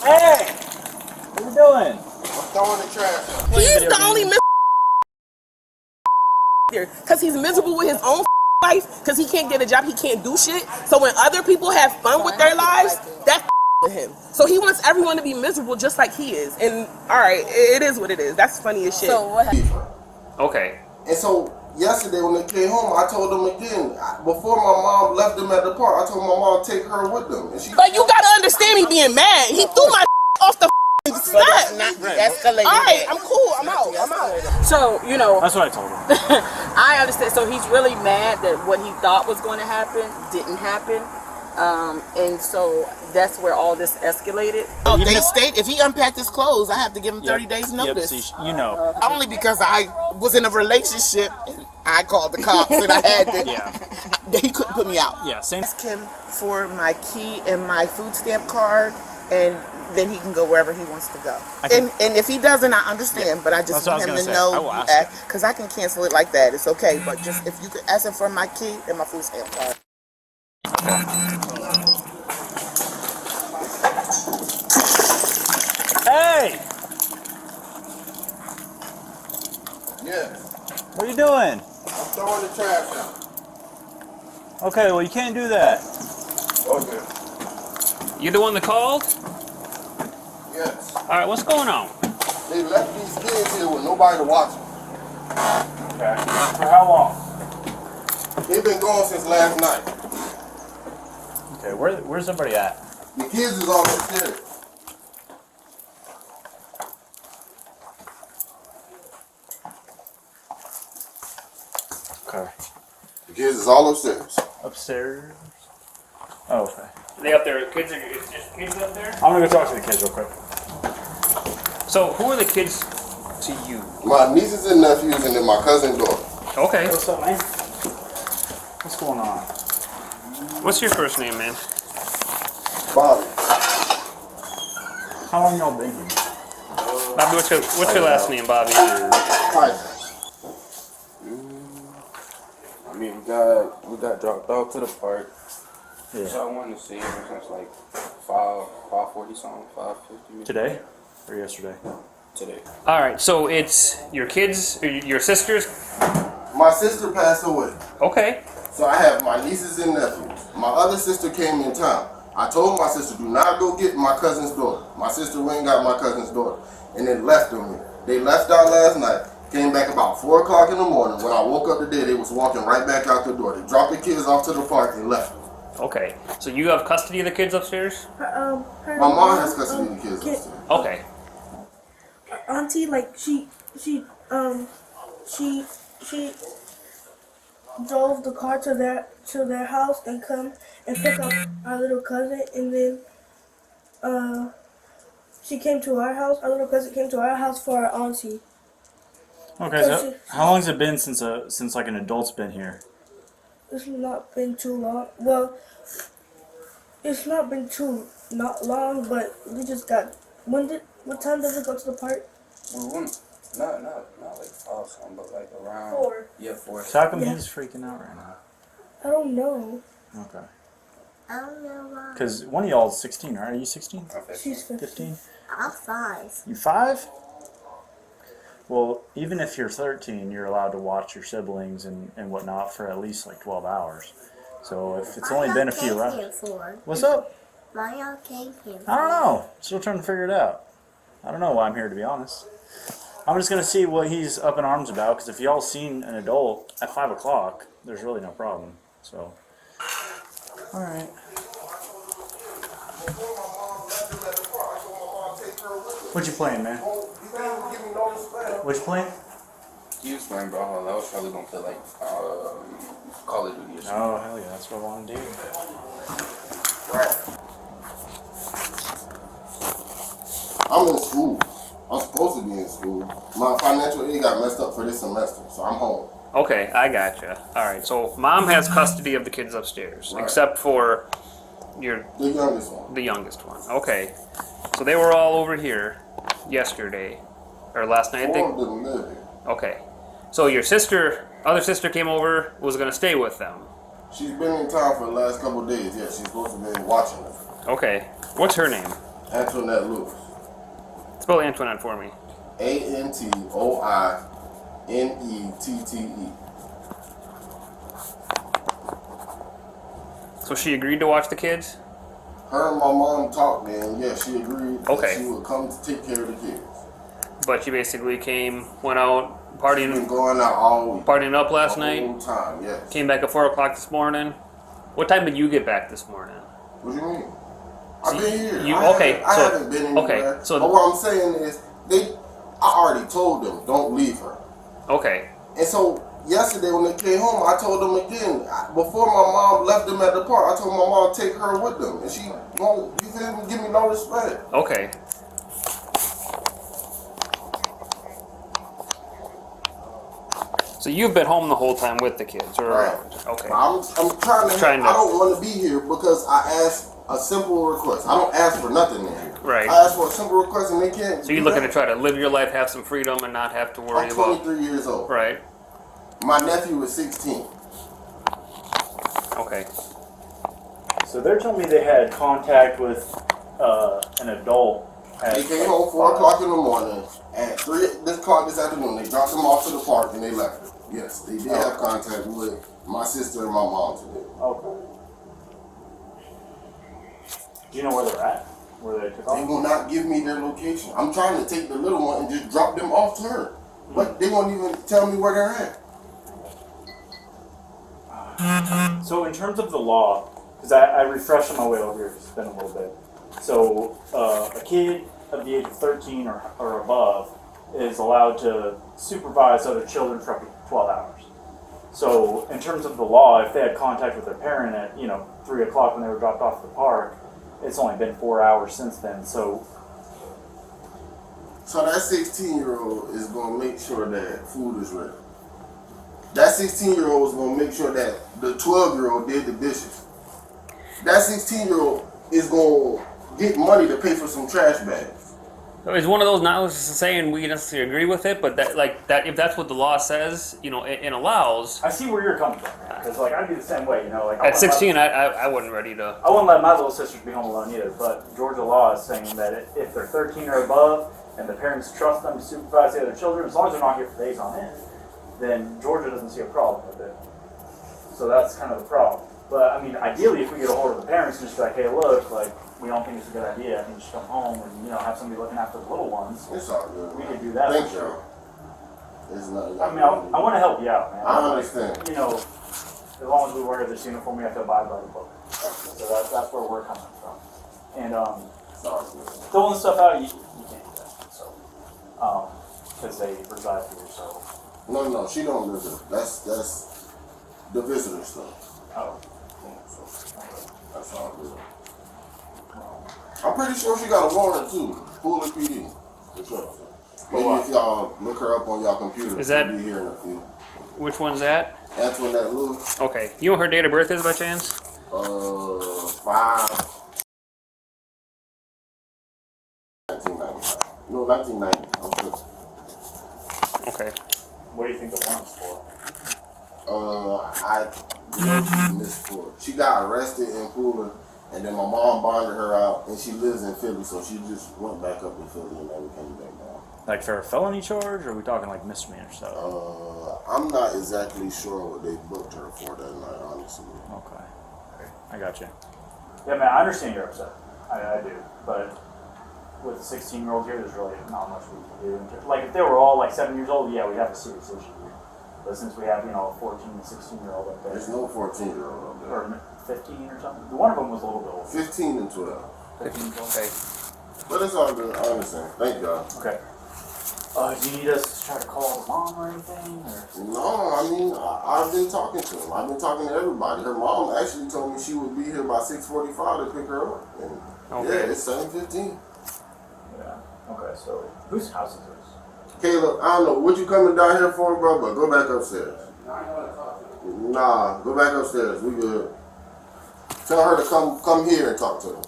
Hey! What are you doing? I'm throwing the trash. He's the only because he's miserable with his own life because he can't get a job, he can't do shit. So when other people have fun with their lives, that's with him. So he wants everyone to be miserable just like he is. And all right, it is what it is. That's funny as shit. So what happened? Okay. And so yesterday when they came home, I told them again, before my mom left them at the park, I told my mom to take her with them. And she, but you gotta understand me being mad. He threw my off the step. Not escalating. All right, I'm cool. I'm out. So, you know, That's what I told him. I understand. So he's really mad that what he thought was going to happen didn't happen. And so that's where all this escalated. Oh, they state if he unpacked his clothes, I have to give him 30 days notice. Yep, see, you know. Only because I was in a relationship and I called the cops and I had to. Yeah. He couldn't put me out. Yeah, same. Ask him for my key and my food stamp card, and then he can go wherever he wants to go. And if he doesn't, I understand. But I just That's what want I was him to gonna say. I know will ask him. because I can cancel it like that. It's okay. But just if you could ask him for my key and my food stamp card. Hey! yeah, What are you doing? I'm throwing the trash out. Okay, well, you can't do that. Okay. You the one that called? Yes. All right, what's going on? They left these kids here with nobody to watch them. Okay. For how long? They've been gone since last night. Okay, where's everybody at? The kids is all upstairs. Okay. The kids is all upstairs. Upstairs? Oh, okay. Are they up there? Kids are just kids up there? I'm gonna go talk to the kids real quick. So who are the kids to you? My nieces and nephews and then my cousin daughter. Okay. What's up, man? What's going on? What's your first name, man? Bobby. How long y'all been here? Bobby, what's your last name, Bobby? Hi. I mean, we got dropped off to the park. Yeah. So I wanted to see him since like 5:40 something, 5:50. Today? Or yesterday? Today. All right. So it's your kids, or your sisters. My sister passed away. Okay. So I have my nieces and nephews. My other sister came in town. I told my sister, do not go get my cousin's daughter. My sister went and got my cousin's daughter. And then left them here. They left out last night. Came back about 4 o'clock in the morning. When I woke up today, they was walking right back out the door. They dropped the kids off to the park and left. Okay. So you have custody of the kids upstairs? My mom has custody of the kids upstairs. Okay. Auntie, like she drove the car to their house and come and pick up our little cousin, and then she came to our house. Our little cousin came to our house for our auntie. Okay, so how long has it been since like an adult's been here? It's not been too long. Well, it's not been not long, but we just got. What time did we go to the park? We went, not like 5 something, but like around 4. Yeah, 4. So how come Yeah. he's freaking out right now? I don't know. Okay. I don't know why. Because one of y'all is 16, right? Are you 16? She's 15. 15? I'm 5. You 5? Well, even if you're 13, you're allowed to watch your siblings and whatnot for at least like 12 hours. So if it's only been a few hours. What's up? Why y'all came here? I don't know. Still trying to figure it out. I don't know why I'm here, to be honest. I'm just going to see what he's up in arms about, because if y'all seen an adult at 5 o'clock, there's really no problem. So, alright. What you playing, man? What you playing? He was playing Brawlhalla. I was probably gonna play like Call of Duty or something. Oh, hell yeah, that's what I want to do. I'm in school. I'm supposed to be in school. My financial aid got messed up for this semester, so I'm home. Okay, I gotcha. All right. So mom has custody of the kids upstairs, Right. except for The youngest one. the youngest one. Okay. So they were all over here yesterday, or last night, I 4 think. of them live here. Okay. So your other sister came over, was gonna stay with them. She's been in town for the last couple of days. Yeah, she's supposed to be watching them. Okay. What's her name? Antoinette Lewis. Spell Antoinette for me. ANTOINETTE. So she agreed to watch the kids? Her and my mom talked, and yeah, she agreed Okay. that she would come to take care of the kids. But she basically went out She's been partying going out all week. partying up last the night. whole time, yes. Came back at 4 o'clock this morning. What time did you get back this morning? What do you mean? I've been here. You- I haven't been anywhere. okay, so- but what I'm saying is, I already told them, don't leave her. Okay. And so yesterday when they came home, I told them again. Before my mom left them at the park, I told my mom to take her with them, and she won't. You didn't give me no respect. Okay. So you've been home the whole time with the kids, or Right. around? Okay. I'm trying to. I don't want to be here because I asked a simple request. I don't ask for nothing in here. Right. I asked for a simple request, and they can't. So you're looking to try to live your life, have some freedom, and not have to worry I'm about. 23 years old. Right. My nephew is 16. Okay. So they're telling me they had contact with an adult. They came home 4 o'clock in the morning. At 3 o'clock this afternoon, they dropped them off to the park and they left them. Yes, they did have contact with my sister and my mom today. Okay. Do you know where they're at? Where they took They off? will not give me their location. I'm trying to take the little one and just drop them off to her. But they won't even tell me where they're at. So in terms of the law, because I refreshed on my way over here, it's been a little bit. So a kid of the age of 13 or above is allowed to supervise other children for up to 12 hours. So in terms of the law, if they had contact with their parent at 3 o'clock when they were dropped off at the park, it's only been 4 hours since then. So that 16-year-old is going to make sure that food is ready. That 16-year-old is going to make sure that the 12-year-old did the dishes. That 16-year-old is going to get money to pay for some trash bags. So it's one of those, not saying we necessarily agree with it, but that if that's what the law says, it allows. I see where you're coming from, because I'd be the same way, At 16, I wasn't ready to. I wouldn't let my little sisters be home alone either, but Georgia law is saying that if they're 13 or above and the parents trust them to supervise the other children, as long as they're not here for days on end, then Georgia doesn't see a problem with it. So that's kind of the problem. But I mean, ideally, if we get a hold of the parents and just be like, hey, look, we don't think it's a good idea. I think you should come home and have somebody looking after the little ones. It's all good. We could do that. Thank for you. sure. It's not. I mean, I want to help you out, man. I understand. As long as we wear this uniform, we have to abide by the book. So that's where we're coming from. And throwing stuff out, you can't do that. So, because they reside here. So. No, she don't live there. That's the visitor stuff. Oh. That's all good. I'm pretty sure she got a warrant too. Fuller PD. For sure. Maybe if y'all look her up on y'all computer, she'll be here in a few. Which one's that? Antoinette Lewis. Okay. You know what her date of birth is by chance? 1990. No, 1990. I'm sure. Okay. What do you think the warrant's for? I missed for it. She got arrested in Pooler, and then my mom bonded her out, and she lives in Philly, so she just went back up in Philly and never came back down. Like for a felony charge, or are we talking like misdemeanor stuff? I'm not exactly sure what they booked her for that night, honestly. Okay. I got you. Yeah, man, I understand you're upset. I do. But with a 16-year-old here, there's really not much we can do. Like, if they were all like 7 years old, yeah, we'd have a serious issue. But since we have, a 14 and 16-year-old up there. There's no 14-year-old up there. Or 15 or something. One of them was a little bit older. 15 and 12. 15 and 12. Okay. But it's all good. I understand. Thank y'all. Okay. Do you need us to try to call the mom or anything? Or? No, I mean, I've been talking to him. I've been talking to everybody. Her mom actually told me she would be here by 6:45 to pick her up. And yeah, it's 7:15. Yeah. Okay, so whose house is this? Caleb, I don't know what you coming down here for, bro, but go back upstairs. Nah, go back upstairs. We good. Tell her to come here and talk to him.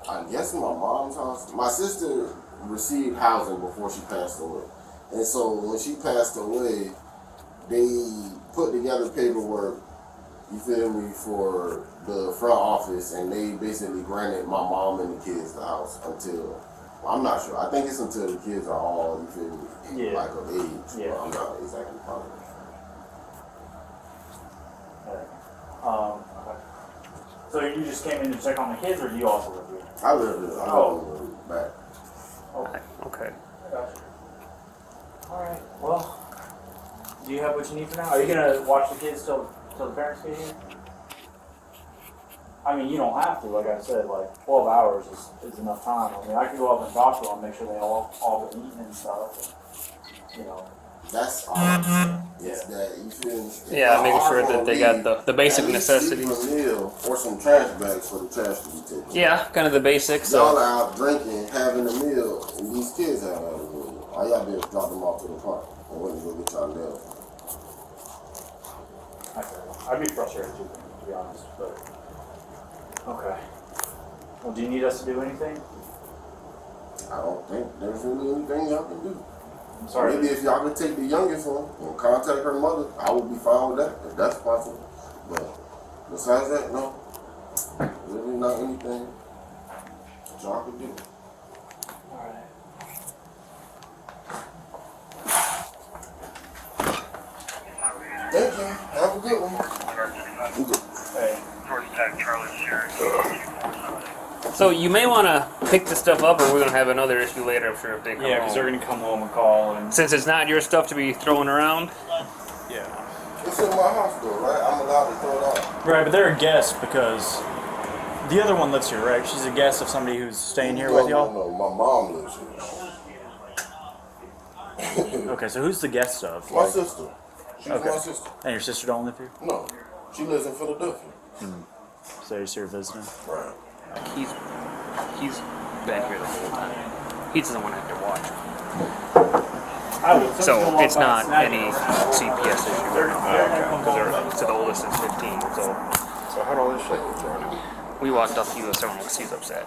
I guess my mom's house. My sister received housing before she passed away. And so when she passed away, they put together paperwork you feel me, for the front office, and they basically granted my mom and the kids the house until, I'm not sure. I think it's until the kids are all, you feel me, like of age. Yeah. But I'm not exactly positive. Okay. So you just came in to check on the kids, or do you also live here? I live here. I live back. Okay. Okay. Gotcha. All right. Well, do you have what you need for now? Are you gonna watch the kids till the parents get here? I mean, you don't have to. Like I said, like 12 hours is enough time. I mean, I can go up and talk to them, make sure they all been eating and stuff. And, you know. That's all I'm saying. It's that, you feel me? Yeah, making sure that they got the basic at least necessities. leave a meal or some trash bags for the trash to be taken. Yeah, kind of the basics. Y'all are out drinking, having a meal, and these kids having a meal. All y'all do is drop them off to the park and wait to go get y'all nails. I'd be frustrated too, to be honest. But okay. Well, do you need us to do anything? I don't think there's really anything y'all can do. I'm sorry. Maybe if y'all could take the youngest one and contact her mother, I would be fine with that, if that's possible. But besides that, no. Really not anything that y'all can do. Alright. Thank you. Have a good one. Hey. So you may want to pick this stuff up, or we're gonna have another issue later. I'm sure if they come Yeah, because they're home. gonna come home and call and. Since it's not your stuff to be throwing around. Yeah. It's in my house though, right? I'm allowed to throw it out. Right, but they're a guest because the other one lives here, right? She's a guest of somebody who's staying here with y'all. No, my mom lives here. Okay, so who's the guest of? My sister. She's Okay. my sister. And your sister don't live here? No, she lives in Philadelphia. So you're just here visiting? Right. He's been here the whole time. He doesn't want to have to watch. So it's not any CPS issue because the oldest is 15. So how'd all this shit get started? We walked up, he was throwing us. He's upset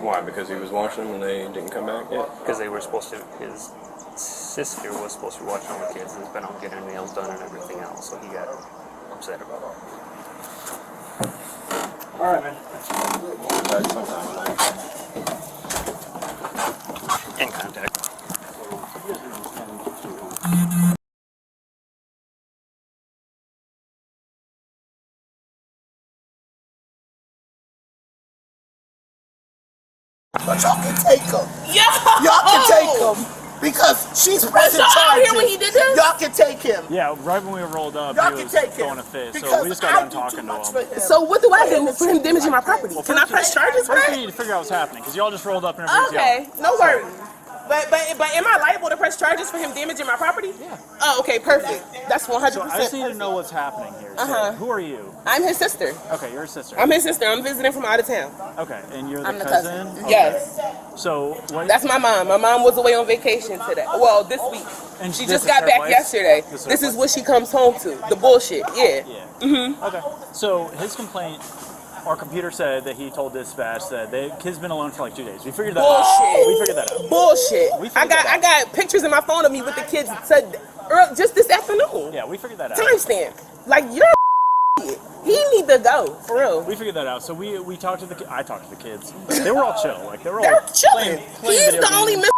Why? Because he was watching them and they didn't come back yet? because they were supposed to. His sister was supposed to be watching all the kids and has been out getting her nails done and everything else. So he got upset about it. All right, man. In contact. But y'all can take him. Yo! Y'all can take him because she's pressing y'all out charges. here when he did this? Y'all can take him. Yeah, right when we rolled up, Y'all he can was take him. throwing a fit. So Because we just got I done do talking too to much him. for him. So what do I do for him damaging my property? Can I press charges for First, we that? need to figure out what's happening because y'all just rolled up and everything's Okay, yelling. no worries. But am I liable to press charges for him damaging my property? Yeah. Oh, okay, perfect. That's 100%. So I just need to know what's happening here. So who are you? I'm his sister. Okay, you're a sister. I'm his sister. I'm visiting from out of town. Okay, and you're the I'm the cousin? cousin. Okay. Yes. So what? That's my mom. My mom was away on vacation today. Well, this week. And She this just is got her back place? yesterday. This is her This is place? what she comes home to. The bullshit. Yeah. Yeah. Okay. So his complaint, our computer said that he told dispatch that the kid's been alone for like 2 days. We figured that out. Bullshit. We figured that out. Bullshit. We I figured that out. got pictures in my phone of me with the kids just this afternoon. Yeah, we figured that out. Timestamp. Like you're he need to go for real. We figured that out. So we talked to the. I talked to the kids. They were all chill. Like they were all They're chilling. playing He's video the only games.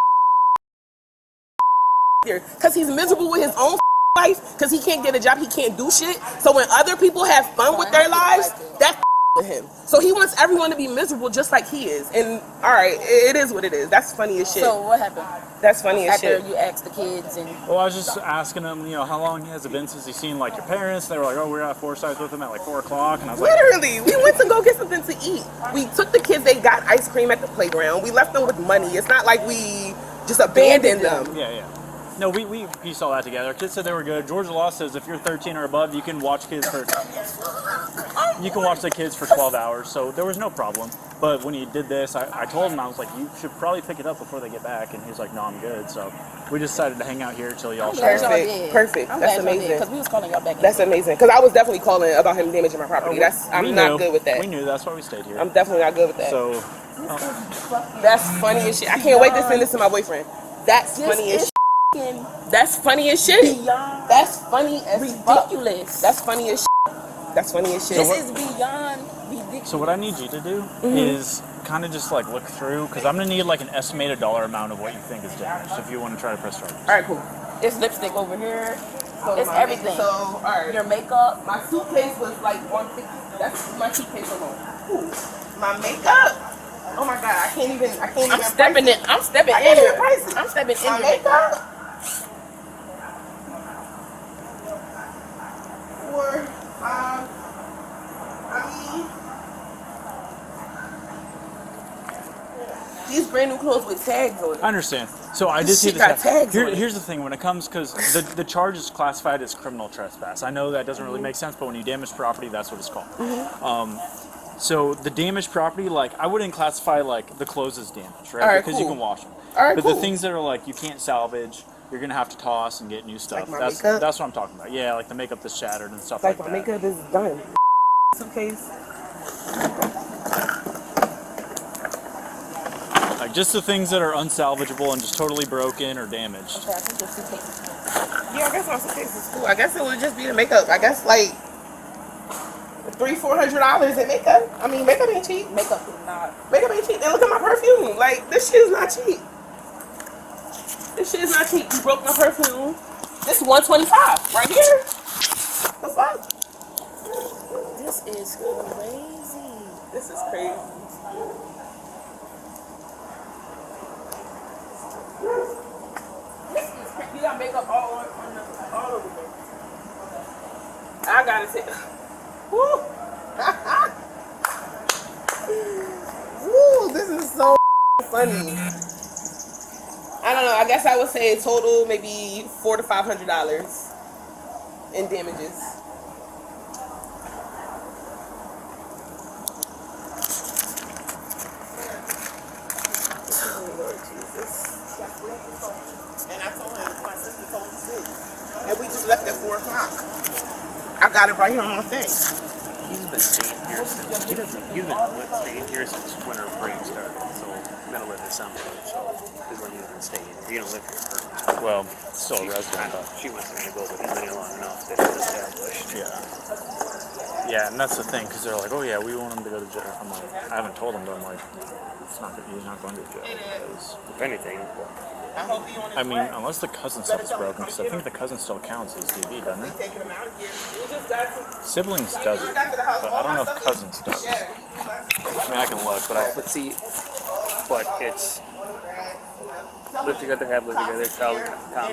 here because he's miserable with his own life because he can't get a job. He can't do shit. So when other people have fun with their lives, that's with him. So he wants everyone to be miserable just like he is. And all right, it is what it is. That's funny as shit. So what happened That's funny as after shit. you asked the kids and Well, I was just asking him, how long has it been since he's seen like your parents? They were like, oh, we were at Forsyth with them at like 4 o'clock, and I was like, Literally, we went to go get something to eat. We took the kids. They got ice cream at the playground. We left them with money. It's not like we just abandoned them. yeah. No, we pieced all that together. Kids said they were good. Georgia law says if you're 13 or above, you can watch the kids for 12 hours. So there was no problem. But when he did this, I told him, I was like, you should probably pick it up before they get back. And he was like, no, I'm good. So we decided to hang out here till y'all showed up. Perfect. That's amazing. Because we was calling y'all back. That's amazing. Because I was definitely calling about him damaging my property. I'm not good with that. We knew. That's why we stayed here. I'm definitely not good with that. So That's funny as shit. I can't wait to send this to my boyfriend. That's funny as shit. That's funny as shit. Beyond That's funny as ridiculous. fuck. That's funny as shit. That's funny as shit. This is beyond ridiculous. So what I need you to do is kind of just like look through, because I'm gonna need like an estimated dollar amount of what you think is damaged if you want to try to press charges. All right, cool. It's lipstick over here. So It's my everything. So, all right. Your makeup. My suitcase was like 150. That's my suitcase alone. Ooh. My makeup. Oh my god, I can't even. I'm stepping in. I'm stepping I in can't even here. price it. I'm stepping in My your makeup. makeup. Or, I mean, these brand new clothes with tags on I them. understand. So I This just see shit this. got tags on it. Here's the thing: when it comes, because the charge is classified as criminal trespass. I know that doesn't really make sense, but when you damage property, that's what it's called. So the damaged property, like I wouldn't classify like the clothes as damaged, right? All right, Because you cool. can wash them. All right, but cool. the things that are like you can't salvage, you're gonna have to toss and get new stuff. my That's makeup? that's what I'm talking about. Yeah, like the makeup that's shattered and stuff Like like my that. makeup is done. Suitcase. Like just the things that are unsalvageable and just totally broken or damaged. Okay, I think your suitcase. Yeah, I guess my suitcase is cool. I guess it would just be the makeup. I guess like $300-400 in makeup. I mean, makeup ain't cheap. Makeup is not. Makeup ain't cheap. And look at my perfume. Like this shit is not cheap. This shit is not cheap. You broke my perfume. This is $125 right here. The fuck? This is crazy. This is crazy. You got makeup all over me. I gotta say, woo. Woo, this is so funny. I don't know. I guess I would say total maybe $400 to $500 in damages. Oh, Lord Jesus. And I told him, my sister told me too. And we just left at 4 o'clock. I got it right here on my thing. He's been staying here since he's been staying here since winter break started. So middle of December. So is when he's been staying. You're gonna live here for. Well, still a resident. She wants him to go, but he's been here long enough that it's established. Yeah. Yeah, and that's the thing, because they're like, oh yeah, we want him to go to jail. I'm like, I haven't told him, but I'm like, it's not. He's not going to jail. Because, If anything, I mean, unless the cousin stuff is broken, because I think the cousin still counts as DV, doesn't it? Taking them out of here. We just got some. Siblings doesn't, but I don't know if cousins does. I mean, I can look, but I. let's see. But it's live together, have lived together, child,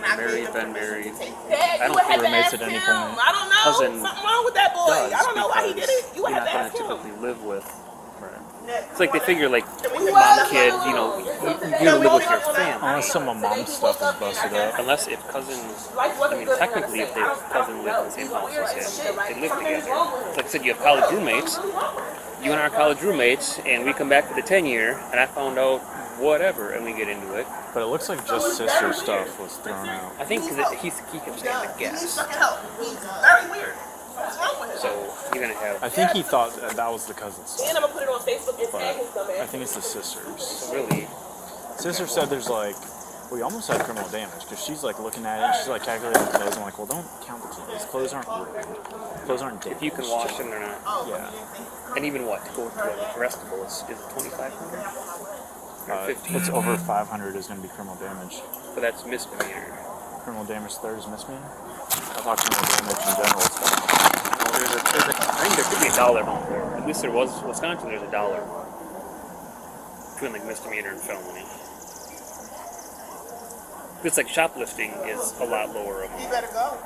married, been married. Dad, I don't you would have think to roommates ask at him. any point. I don't know. Cousin Something wrong with that boy. Does, I don't know why he did it. You would you're have to not ask going to him. typically live with Right. It's like they figure like mom, kid, you know, you live with your family. Unless some of mom's stuff is busted up. Unless if cousins, I mean, technically, if they cousin live in the same house as him, they live together. Like I said, you have college roommates. You and I are college roommates, and we come back to the 10-year, and I found out whatever, and we get into it. But it looks like just sister stuff was thrown out. I think because he kept saying the guess. Very weird. What's wrong with him? So you're gonna have I think he thought that was the cousin stuff. And I'm gonna put it on Facebook and But tag his dumb I ass. think it's the sisters. really. Sister said there's like, we almost had criminal damage because she's like looking at it and she's like calculating the clothes. I'm like, well, don't count the clothes. Clothes aren't ruined. Clothes aren't damaged. If you can wash them, they're not. Yeah. And even what to go to the arrestable is it 2,500? Or 15? It's over 500 is going to be criminal damage. But that's misdemeanor. Criminal damage third is misdemeanor. I thought criminal damage in general is fine. I think there could be $1 out there. At least there was Wisconsin. There's $1 between like misdemeanor and felony. It's like shoplifting is a lot lower You amount. better go.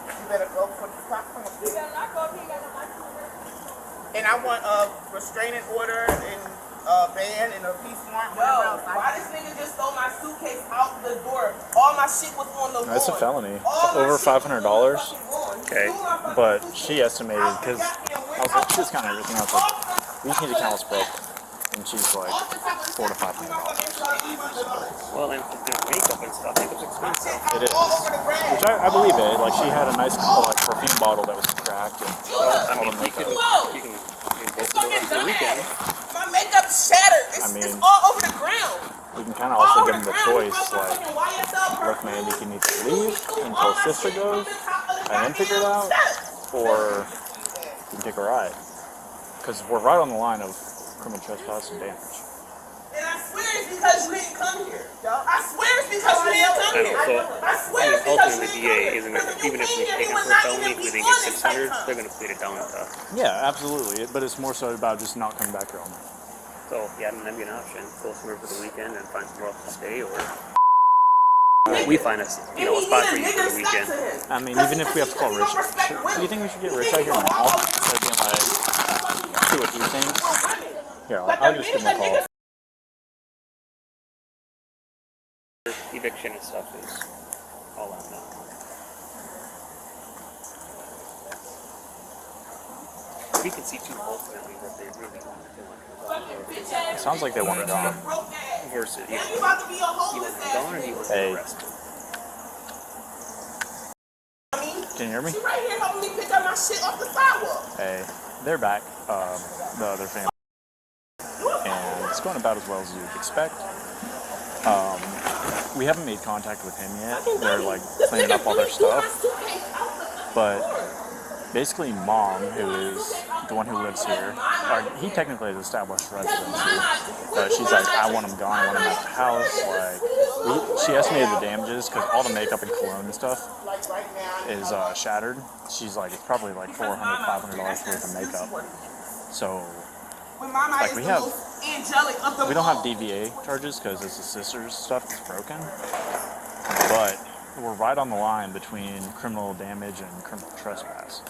You better go for the stop sign. And I want a restraining order and a ban and a peace warrant. Yo, why this nigga just stole my suitcase out the door? All my shit was on the lawn. That's a felony. All my Over shit was on the $500. fucking lawn. Okay. But she estimated, because I was like, she's counting everything. I was like, we just need to count what's broke. And she's like, $400 to $500. Well, and makeup and stuff. Makeup's expensive. It is. Which I believe it. Like, she had a nice like perfume bottle that was cracked. And I mean, you can go to the weekend. My makeup shattered. It's, I mean, it's all over the ground. we can kind of also give them the choice, like, look, man, you can either leave until sister goes and then figure it out, or you can take a ride. Because we're right on the line of criminal trespass and damage. And I swear it's because you didn't come here. I swear it's because you didn't come here. I swear it's because you Ultimately, didn't come here. DA isn't going to, even if we take it for a felony, if we think it's 600, they're going to plead it down to. Yeah, absolutely. But it's more so about just not coming back here all night. So, yeah, that might be an option. Go somewhere for the weekend and find somewhere else to stay, or we find a spot for you for the weekend. I mean, even if we have to call Rich, do you think we should get Rich out here now? Instead of being like, see what he thinks? Here, I'll just give him a call. Eviction and stuff is all on now. We can see too ultimately what they really want. It sounds like they want it gone. Versus, you You about to be a want homeless it gone or do you want Hey. it arrested? Can you hear me? She right here helping me pick up my shit off the sidewalk. Hey, they're back. The other family. And it's going about as well as you'd expect. We haven't made contact with him yet. They're like cleaning up all their stuff. But basically Mom, who is the one who lives here, or he technically has established residency, but she's like, I want him gone, I want him at the house. Like, she estimated the damages because all the makeup and cologne and stuff is shattered. She's like, it's probably like $400, $500 worth of makeup. So like we don't have DVA charges because it's the sister's stuff that's broken, but we're right on the line between criminal damage and criminal trespass.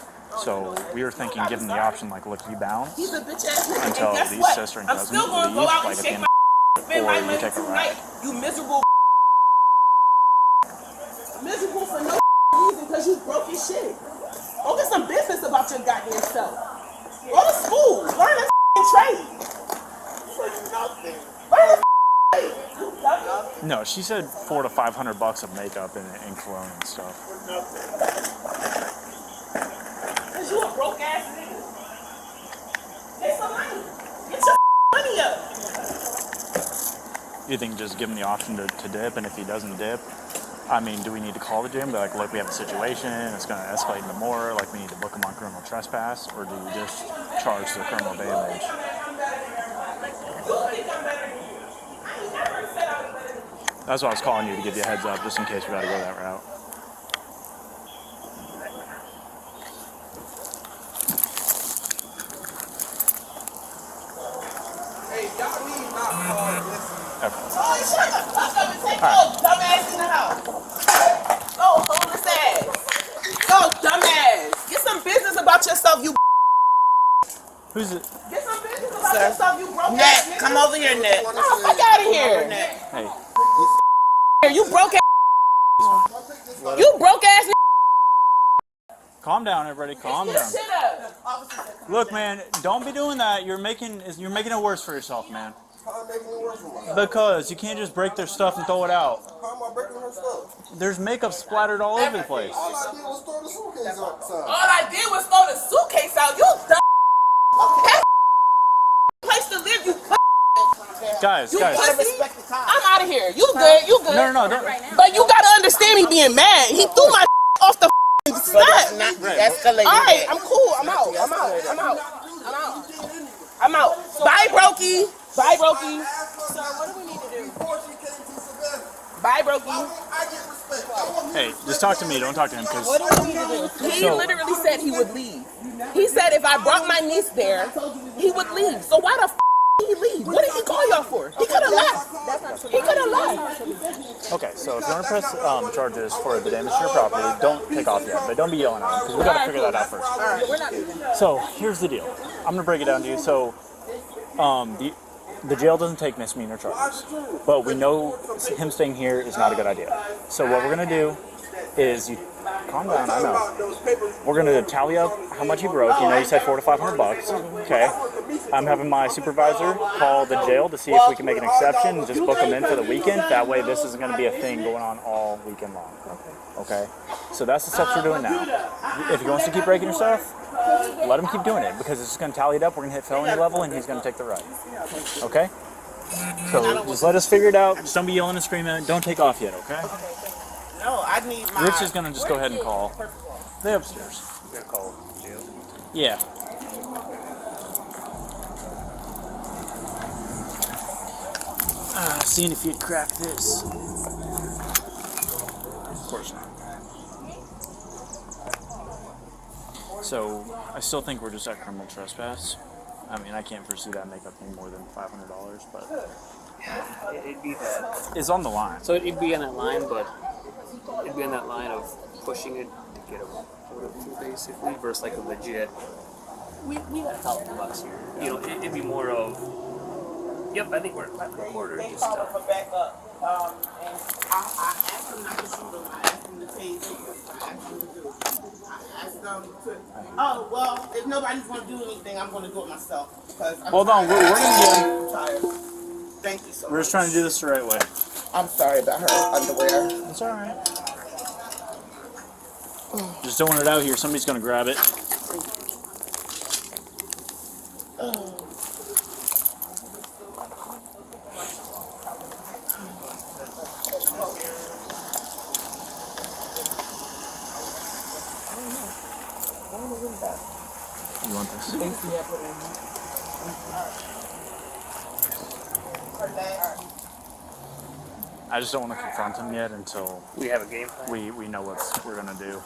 So we were thinking, given the option, like, look, you bounce until these sister and cousin leave, like at the end of the or you take a ride. You miserable for no reason because you broke your shit. Go get some business about your goddamn self. Go to school. Learn a trade. No, she said $400 to $500 of makeup and cologne and stuff. Cause you a broke ass nigga. Get some money. Get your money up. You think just give him the option to dip, and if he doesn't dip, I mean, do we need to call the gym? Be like, look, we have a situation, it's going to escalate into more, like we need to book him on criminal trespass, or do we just charge the criminal damage? That's why I was calling you, to give you a heads up, just in case we got to go that route. Hey, y'all need not call this. Okay. Oh, shut the fuck up and take your dumbass in the house. Go, homeless ass. Go, dumbass. Get some business about yourself, you. Who's it? Get some business about yourself, you broke ass nigga. Come over here, Ned. Get the fuck out of here. Hey. You broke ass. You broke ass. Calm down, everybody. Calm down. Shit up. Look, man, don't be doing that. You're making it worse for yourself, man. How am I making it worse for myself? Because you can't just break their stuff and throw it out. How am I breaking her stuff? There's makeup splattered all over the place. All I did was throw the suitcase outside. All I did was throw the suitcase out. You dumb. That place to live, you cunt. Guys. I'm out of here. You good. You good. No, don't. But you gotta understand me being mad. He threw my off the step. Escalating. All right, I'm cool. I'm out. Bye, Brokey. Bye, Brokey. So what do we need to do? Before she came to Savannah, Bye, Brokey. I get respect. I want Hey, just talk to me. Don't talk to him, because He literally said he would leave. He said if I brought my niece there, he would leave. So why the f did he leave? What did he call y'all for? He could have left. He could have left. okay. So if you want to press charges for the damage to your property, don't take off yet. But don't be yelling at him, because we got to figure that out first. So here's the deal. I'm gonna break it down to you. So, the jail doesn't take misdemeanor charges, but we know him staying here is not a good idea. So what we're gonna do is you calm down. I know. We're gonna tally up how much you broke. You know, you said $400 to $500. Okay. I'm having my supervisor call the jail to see if we can make an exception and just book them in for the weekend. That way, this isn't gonna be a thing going on all weekend long. Okay. So that's the steps we're doing now. If he wants to keep breaking your stuff, let him keep doing it, because it's just going to tally it up. We're going to hit felony level, and he's going to take the ride. Okay? So just let us figure it out. Just don't be yelling and screaming. Don't take off yet, okay? No, I need my. Rich is going to just go ahead and call. They upstairs. They're called Yeah. Seeing if you'd crack this. Of course not. So, I still think we're just at criminal trespass. I mean, I can't foresee that make up any more than $500, but It'd be that. it's on the line. So it'd be on that line, but it'd be on that line of pushing it to get a photo to basically, versus like a legit. We got $1,000 here. You know, it'd be more of. Yep, I think we're at 5 just stuff. back up. And I asked him not to shoot him. I asked him to tase him. I asked him to do it. I asked him to. Oh well, if nobody's gonna do anything, I'm gonna do it myself. Because Hold on, we're gonna I'm tired. Thank you so much. We're just trying to do this the right way. I'm sorry about her underwear. It's alright. Just don't want it out here. Somebody's gonna grab it. You want this? I just don't want to confront him yet until We have a game plan. we know what we're gonna do.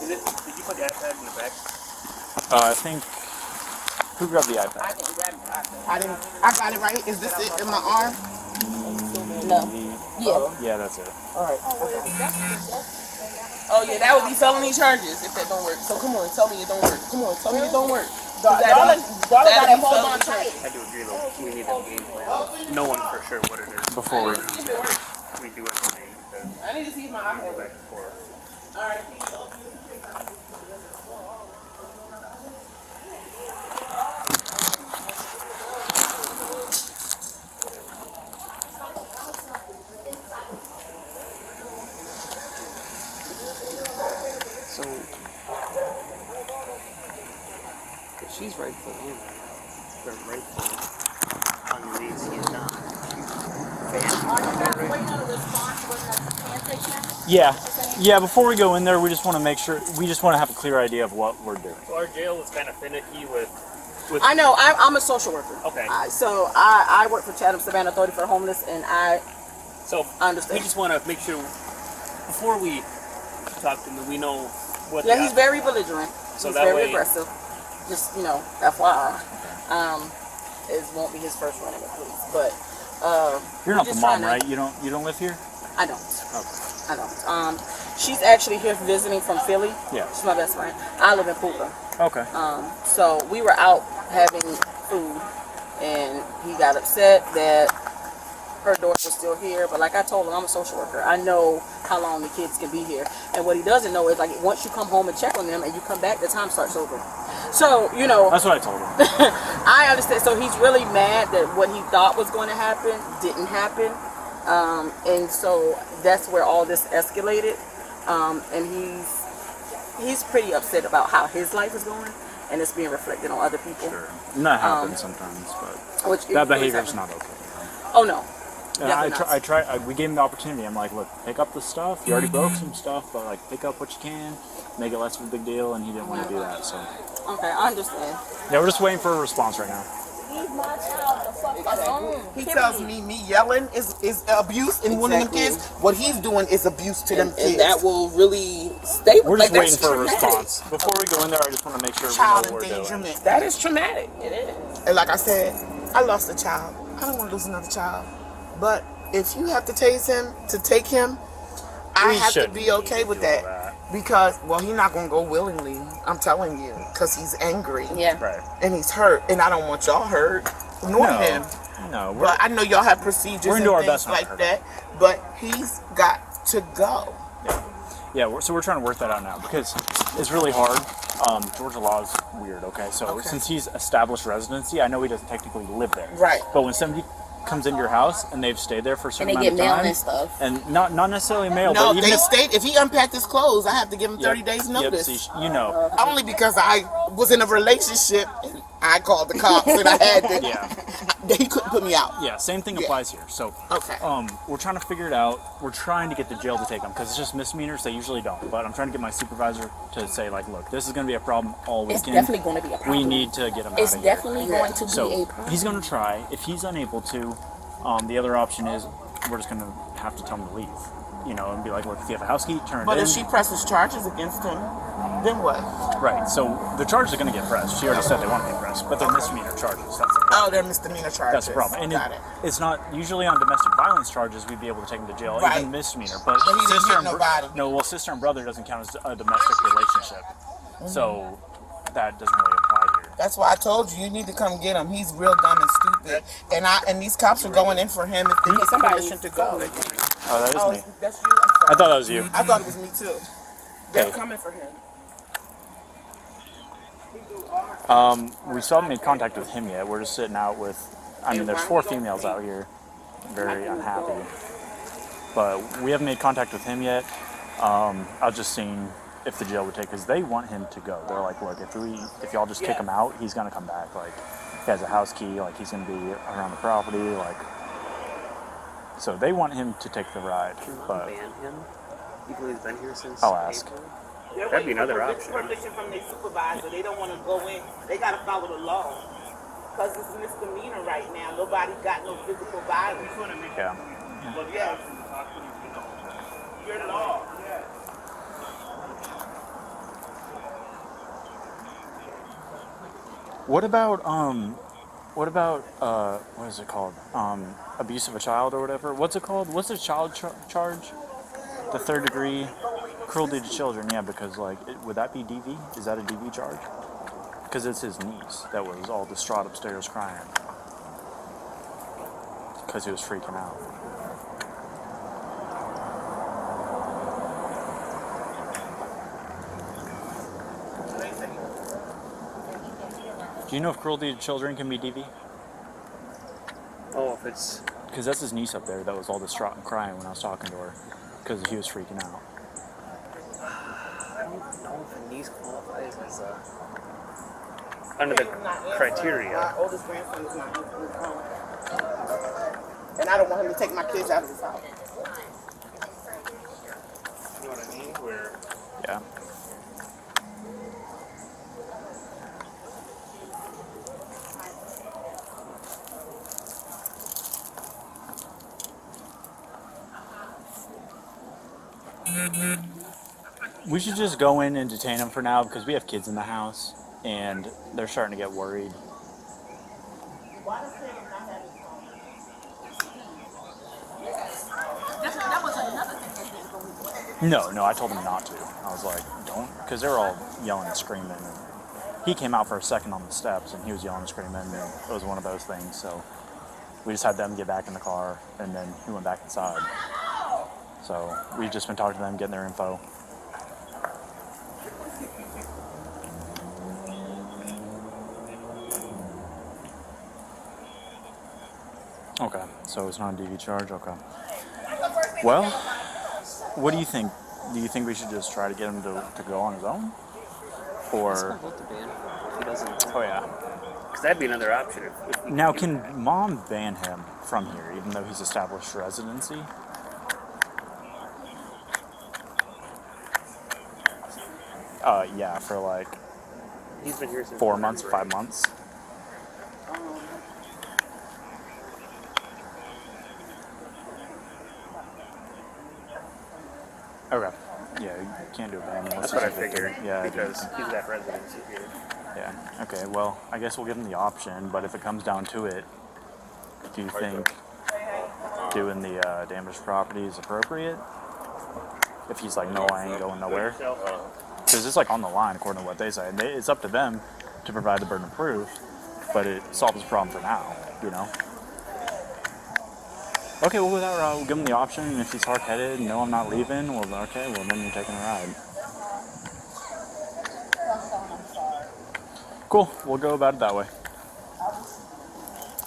Did you put the iPad in the back? I think. Who grabbed the iPad? I got it right. Is this it in my arm? No. Yeah, that's it. Oh yeah, that would be felony charges if that don't work. So come on, tell me it don't work. Come on, tell me it don't work. I do agree though. We need a game plan. Knowing for sure what it is Before we. we do everything. I need to see my iPad. Back and forth. All right. So, if she's right foot in, the right foot underneath his down. Yeah. Before we go in there, we just want to make sure. We just want to have a clear idea of what we're doing. So our jail is kind of finicky with. I know. I'm a social worker. Okay. So I work for Chatham Savannah Authority for the Homeless, and So I understand. we just want to make sure before we talk to him, we know what. Yeah, he's very belligerent. So He's that very way- aggressive. Just, FYI. It won't be his first run in the police, but You're we're not the just mom, trying to- right? You don't live here. I don't. Okay. I don't. She's actually here visiting from Philly. Yeah. She's my best friend. I live in Puka. Okay. So we were out having food, and he got upset that her daughter was still here. But like I told him, I'm a social worker. I know how long the kids can be here. And what he doesn't know is, like, once you come home and check on them and you come back, the time starts over. So, That's what I told him. I understand. So he's really mad that what he thought was going to happen didn't happen. And so that's where all this escalated. And he's pretty upset about how his life is going, and it's being reflected on other people. Sure. And that happens sometimes, but Which that behavior is not okay. Oh no. And we gave him the opportunity. I'm like, look, pick up the stuff. You already broke some stuff, but like, pick up what you can, make it less of a big deal, and he didn't want to do that. So Okay, I understand. yeah, we're just waiting for a response right now. He tells me yelling is abuse in one of them kids. What he's doing is abuse to them kids. And that will really stay with We're just Like, waiting that's for a traumatic. response. Before we go in there, I just want to make sure we Child know what we're doing. endangerment. That is traumatic. It is. And like I said, I lost a child. I don't want to lose another child. But if you have to tase him to take him, I We have to shouldn't be okay with do all that. Because, well, he's not going to go willingly. I'm telling you. Because he's angry. Yeah. Right. And he's hurt. And I don't want y'all hurt. Nor him. No, we're But I know y'all have procedures We're and gonna do our things best not to like hurt that. But he's got to go. yeah. So we're trying to work that out now because it's really hard. Georgia law is weird. Okay, so since he's established residency, I know he doesn't technically live there. Right. But when somebody comes into your house and they've stayed there for a certain And they amount get of mail time, and stuff. and not necessarily mail, No, but even they if, stayed. If he unpacked his clothes, I have to give him 30 Yep, days yep, notice. see, Only because I was in a relationship I called the cops and I had to. Yeah. He couldn't put me out. Yeah, same thing Yeah. applies here. So, Okay. we're trying to figure it out. We're trying to get the jail to take them because it's just misdemeanors. They usually don't. But I'm trying to get my supervisor to say, like, look, this is going to be a problem all weekend. It's definitely going to be a problem. We need to get him It's out of here. definitely going to be So a problem. he's going to try. If he's unable to, the other option is we're just going to have to tell him to leave. You know, and be like, look, if you have a house key, turn But it in. if she presses charges against him, then what? Right. So the charges are going to get pressed. She already said they want to get pressed, but they're misdemeanor charges. That's the problem. Oh, they're misdemeanor charges. That's the problem. And Got it. it's not usually on domestic violence charges we'd be able to take him to jail, Right. even misdemeanor. But But he didn't sister hit and nobody. no, well, sister and brother doesn't count as a domestic relationship, so that doesn't really apply here. That's why I told you need to come get him. He's real dumb and stupid. And these cops are going in for him if they get permission to go. Oh, that is Oh, me. that's you. I'm sorry. I thought that was you. I thought it was me too. They're Okay. coming for him. We still haven't made contact with him yet. We're just sitting out with. I mean, there's 4 females out here, very unhappy, but we haven't made contact with him yet. I was just seeing if the jail would take, because they want him to go. They're like, look, if y'all just kick him out, he's gonna come back. Like, he has a house key. Like, he's gonna be around the property. Like, so they want him to take the ride. But Ban him? Even though he's been here since I'll ask. April? That'd be another option. Permission from their supervisor. They don't want to go in. They got to follow the law. Because it's misdemeanor right now. Nobody got no physical violence. Yeah. But yes, your law. Yes. What about what is it called? Abuse of a child or whatever. What's it called? What's a child charge? The 3rd degree cruelty to children. Yeah, because like, would that be DV? Is that a DV charge? Because it's his niece that was all distraught upstairs crying because he was freaking out. Do you know if cruelty to children can be DV? Oh, if it's... Because that's his niece up there that was all distraught and crying when I was talking to her because he was freaking out. I don't know if a niece qualifies as under the criteria. My oldest grandson is not home. And I don't want him to take my kids out of his house. You know what I mean? Where Yeah. We should just go in and detain him for now because we have kids in the house and they're starting to get worried. No, I told him not to. I was like, don't, because they were all yelling and screaming. And he came out for a second on the steps and he was yelling and screaming, and it was one of those things. So we just had them get back in the car, and then he went back inside. So we've just been talking to them, getting their info. Okay, so it's not a DV charge. Okay. Well, what do you think? Do you think we should just try to get him to go on his own? let's Or, vote the ban if he doesn't. oh yeah. Because that'd be another option. If we Now, can can mom ban him from here, even though he's established residency? Yeah, for like he's been here since 4 months, November. 5 months. Okay. Yeah, you can't do a ban. That's what I figured. Yeah, Because he's got residency here. yeah. Okay, well, I guess we'll give him the option, but if it comes down to it, do you think doing the damaged property is appropriate? If he's like, no, I ain't going nowhere. Because it's like on the line, according to what they say. And it's up to them to provide the burden of proof, but it solves the problem for now, you know? Okay, well, with that, we'll give him the option, and if he's hard-headed, no, I'm not leaving, well, okay, well, then you're taking a ride. Cool, we'll go about it that way.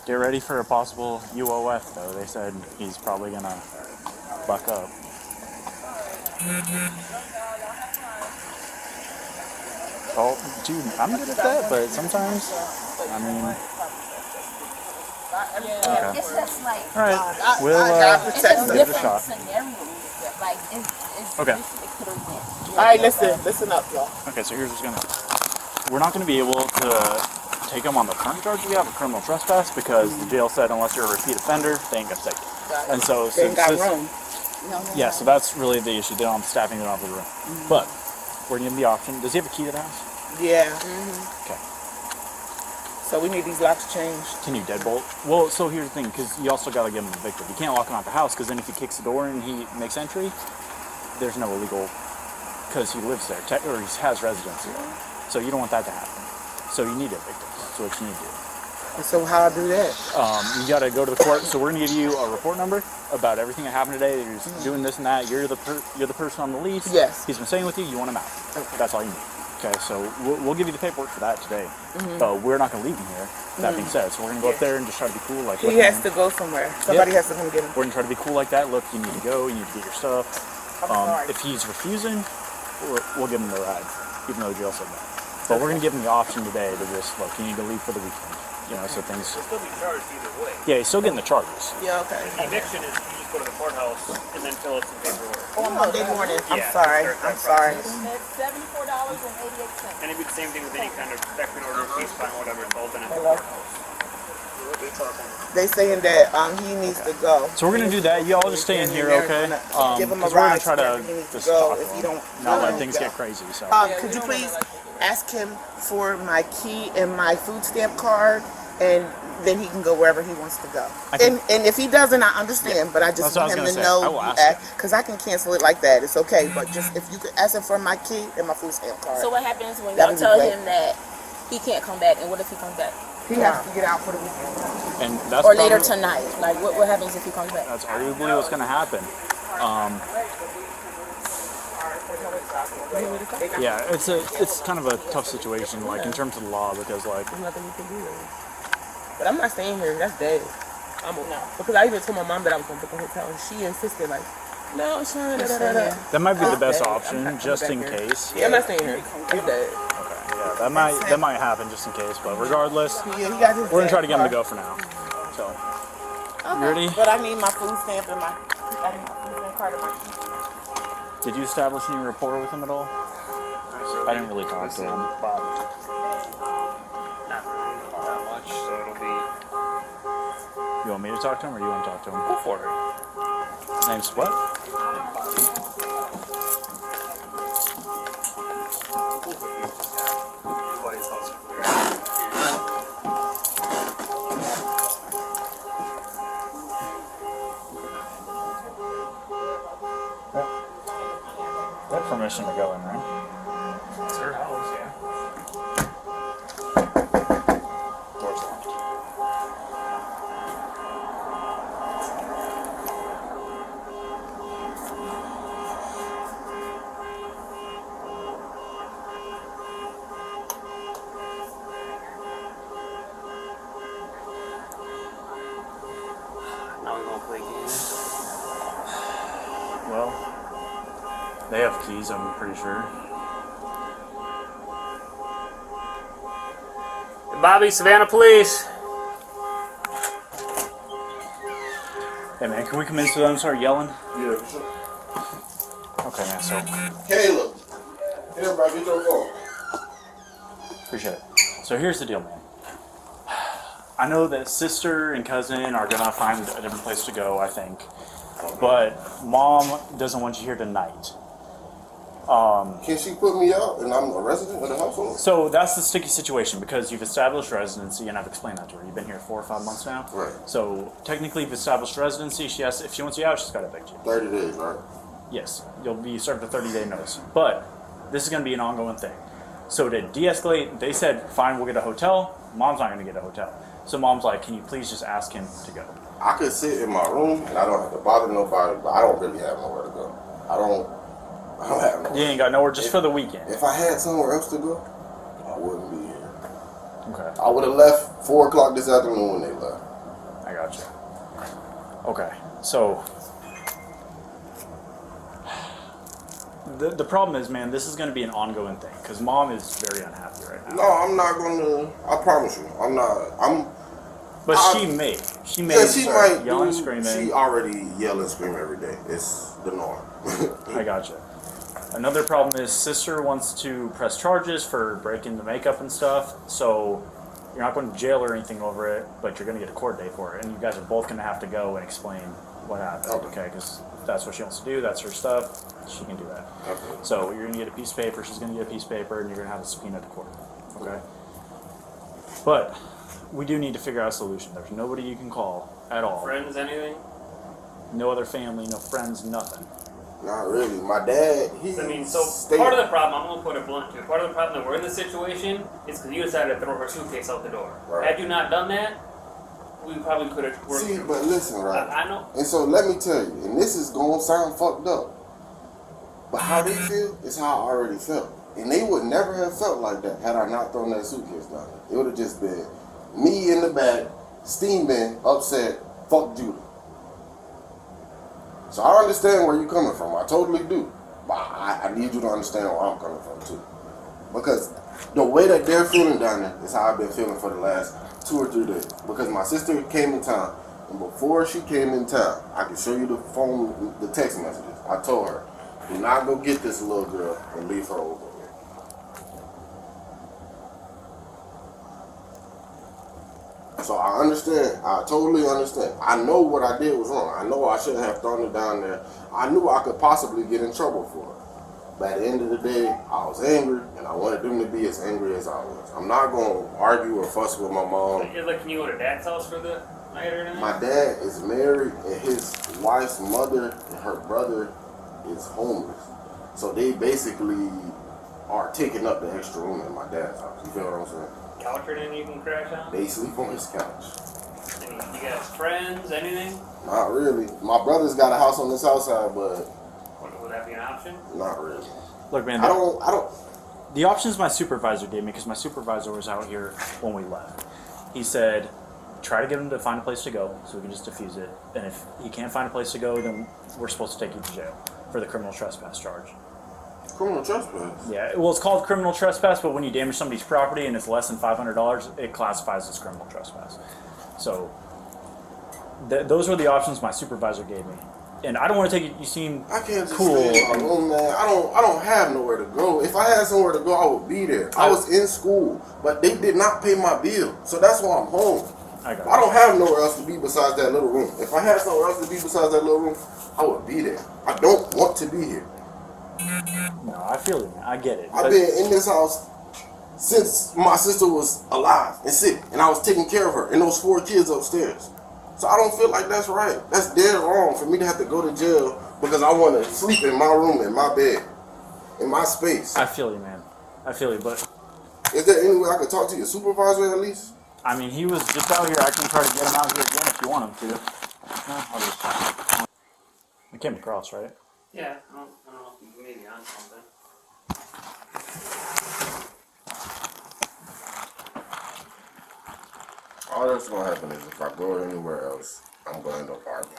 Get ready for a possible UOF, though. They said he's probably gonna buck up. Oh, dude, I'm good at that, but sometimes, I mean, okay. It's just like All right, we'll It's give it a different shot. scenarios. Like it's Okay. it could have went. All right, listen up, y'all. Okay, so here's what's gonna happen. We're not gonna be able to take him on the current charge we have of criminal trespass because the jail said unless you're a repeat offender, they ain't gonna take it. And so They ain't got since- room. yeah, so that's really the issue. They don't have the staffing, they don't have the room. But we're gonna give him the option. Does he have a key to the house? Yeah. Okay. So we need these locks changed. Can you deadbolt? Well, so here's the thing, because you also gotta give him evicted. You can't lock him out the house, because then if he kicks the door and he makes entry, there's no illegal, because he lives there, or he has residency there. So you don't want that to happen. So you need evicted. That's what you need to do. And so how I do that? You gotta go to the court. So we're gonna give you a report number about everything that happened today. You're just doing this and that. You're the person on the lease. Yes. He's been staying with you. You want him out. That's all you need. Okay. So we'll give you the paperwork for that today. But we're not gonna leave him here. That being said, so we're gonna go up there and just try to be cool. Like He look, has man, to go somewhere. Somebody has to come get him. we're gonna try to be cool like that. Look, you need to go. You need to get your stuff. sorry. If he's refusing, we'll give him the ride, even though the jail said that. But we're gonna give him the option today to just look. You need to leave for the weekend. You know, so things. He'll still be charged either way. Yeah, he's still getting the charges. Yeah, okay. Eviction is you just go to the courthouse and then fill out some paperwork. Oh, Monday morning. I'm Yeah, sorry. start that I'm sorry. It's $74.88. And it'd be the same thing with any kind of protection order, case file, whatever. It's all done at the Hello? courthouse. They saying that he needs to go. So we're gonna do that. You all just stay in here, okay? Give him a 'Cause we're gonna ride. try to He needs to just go talk if to you him, don't. not let go. things get crazy. So Could you please ask him for my key and my food stamp card, and then he can go wherever he wants to go. I can- And if he doesn't, I understand. But I just That's what I want was him to gonna say. I know will ask him. because I can cancel it like that. It's okay. But just if you could ask him for my key and my food stamp card. So what happens when That y'all would be tell great. him that he can't come back, and what if he comes back? he has to get out for the weekend. and that's Or later probably- tonight? Like, what happens if he comes back? That's arguably what's gonna happen. Yeah, it's kind of a tough situation, like in terms of the law, because like There's nothing you can do. But I'm not staying here. That's dead. I'm no. Because I even told my mom that I was going to book a hotel, and she insisted like, no, it's fine. Da, da, da, da. that might be the best I'm not option, coming just back in here. case. Yeah, I'm not staying here. He's dead. Okay, yeah, that might happen just in case, but regardless, Yeah, he got his we're gonna dead try to get him to car. go for now. So, you ready? But I need my food stamp and my food stamp card and my key. Did you establish any rapport with him at all? I didn't really talk to him. Not really that much, so it'll be. You want me to talk to him, or you want to talk to him? Go for it. His name's what? They have permission to go in, right? It's her house, yeah. Door's locked. Now we won't play games. Well, they have keys, I'm pretty sure. Bobby, Savannah Police. Hey man, can we come in so them and start yelling? Yeah, for sure. Okay man, so Caleb. Here, bro, get your phone. appreciate it. So here's the deal, man. I know that sister and cousin are gonna find a different place to go, I think. But mom doesn't want you here tonight. Can she put me out and I'm a resident of the household? So that's the sticky situation because you've established residency, and I've explained that to her. You've been here 4 or 5 months now. Right. So technically, you've established residency. She has, if she wants you out, she's got to evict you. 30 days, right? Yes, you'll be served a 30-day notice. But this is going to be an ongoing thing. So to de-escalate, they said, fine, we'll get a hotel. Mom's not going to get a hotel. So mom's like, can you please just ask him to go? I could sit in my room and I don't have to bother nobody, but I don't really have nowhere to go. I don't have nowhere. You ain't got nowhere just for the weekend. If I had somewhere else to go, I wouldn't be here. Okay, I would have left 4 o'clock this afternoon when they left. I got you. Okay, so the problem is, man, this is going to be an ongoing thing because mom is very unhappy right now. No, I'm not gonna. I promise you, I'm not. But she may She start might yelling, do. screaming. She already yell and scream every day. It's the norm. I gotcha. Another problem is sister wants to press charges for breaking the makeup and stuff. So you're not going to jail or anything over it, but you're going to get a court date for it, and you guys are both going to have to go and explain what happened. Okay, because that's what she wants to do. That's her stuff. She can do that. Okay. So you're going to get a piece of paper. She's going to get a piece of paper, and you're going to have a subpoena to court. Okay. But we do need to figure out a solution. There's nobody you can call at all. Friends, anything? No other family, no friends, nothing. Not really. My dad, Part of the problem, I'm going to put it blunt too, part of the problem that we're in this situation is because you decided to throw her suitcase out the door. Right. Had you not done that, we probably could have worked See, through but it. listen, right? I know. And so let me tell you, and this is going to sound fucked up, but how they feel is how I already felt. And they would never have felt like that had I not thrown that suitcase down there. It would have just been me in the back, steaming, upset, fuck Judah. So I understand where you're coming from. I totally do. But I need you to understand where I'm coming from too. Because the way that they're feeling down there is how I've been feeling for the last 2 or 3 days. Because my sister came in town, and before she came in town, I can show you the phone, the text messages. I told her, do not go get this little girl and leave her over here. So I understand. I totally understand. I know what I did was wrong. I know I shouldn't have thrown it down there. I knew I could possibly get in trouble for it. But at the end of the day, I was angry, and I wanted them to be as angry as I was. I'm not going to argue or fuss with my mom. Can you go to dad's house for the night or anything? My dad is married, and his wife's mother and her brother is homeless. So they basically are taking up the extra room in my dad's house. You feel what I'm saying? Couch or anything you can crash on? They sleep on his couch. You guys friends, anything? Not really. My brother's got a house on the south side, but Would that be an option? not really. Look, man, I don't. the options my supervisor gave me, because my supervisor was out here when we left. He said, try to get him to find a place to go so we can just defuse it. And if he can't find a place to go, then we're supposed to take you to jail for the criminal trespass charge. Criminal trespass? Yeah, well, it's called criminal trespass, but when you damage somebody's property and it's less than $500, it classifies as criminal trespass. So those were the options my supervisor gave me. And I don't want to take it. You seem I can't just cool. stay in my room, man. I don't have nowhere to go. If I had somewhere to go, I would be there. I was in school, but they did not pay my bill, so that's why I'm home. I got I don't have nowhere else to be besides that little room. If I had somewhere else to be besides that little room, I would be there. I don't want to be here. No, I feel it, man. I get it. I've been in this house since my sister was alive and sick, and I was taking care of her and those 4 kids upstairs. So I don't feel like that's right. That's dead wrong for me to have to go to jail because I want to sleep in my room, in my bed, in my space. I feel you, man. I feel you, but Is there any way I could talk to your supervisor at least? I mean, he was just out here. I can try to get him out here again if you want him to. No, I'll just. We came across, right? Yeah, I don't know if you may be on something. All that's going to happen is if I go anywhere else, I'm going to end up arguing.